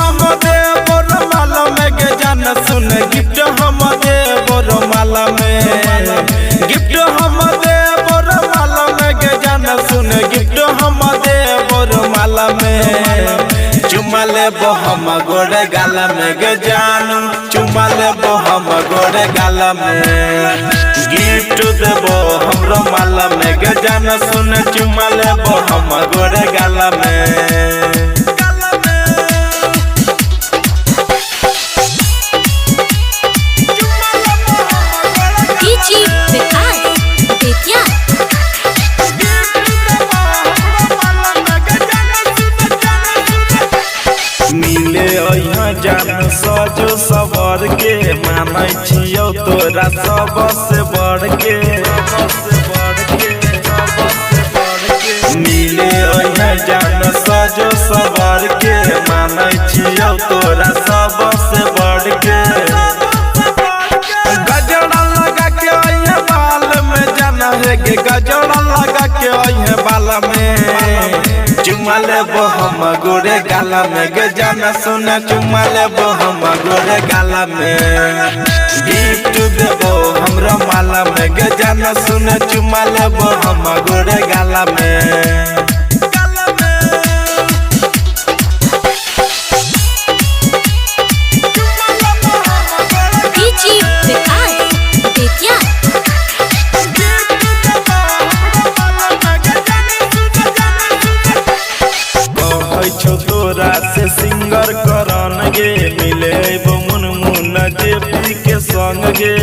हम दे बोरमाल में गे जान सुन गिफ्ट हम दे बोरमाल में गिफ्ट हम दे बोरमाल में गे जान सुन गिफ्ट हम दे बोरमाल में चुमा लेबो हम गोरे गाला में गे जानू चुमा लेबो हम गोरे गाला में गिफ्ट देबो हमरो माला में गे जान सुन चुमा लेबो हम गोरे गाला में मिले जान सजो सबर के मानै छियौ तोरा सबसे बढ़ के मिले जान सजो सबर के मानै छियौ तोरा सबसे बढ़ के गजरा लगा के आइए बाल में जाना है के गजरा लगा के आइए बाल में चुमा लेबो हम गोरे गाला में गे जाना सुना चुमा लेबो हम गोरे गाला में गिफ्ट देबो हमरा माला में गे जाना सुना चुमा लेबो हम गोरे गाला में तोरा से सिंगर करन गे मिले मुन मुन जेपी के संग गे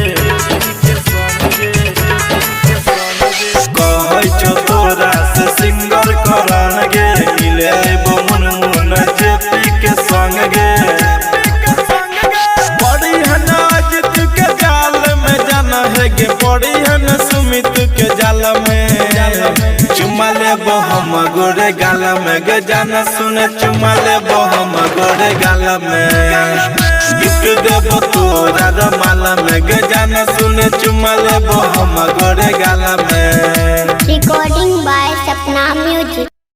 कहै छो तोरा से सिंगर करन गे मिले मुन मुन जेपी के संग गे पड़ी है नाज के जाल में जाना है गे पड़ी है सुमित के जाल में चुमा लेबो हम गोरे गाला में गे जाना सुने चुमा लेबो हम गोरे गाला में गिफ्ट देबो तोरा माला में गे जाना सुने चुमा लेबो हम गोरे गाला में। Recording by Sapna music.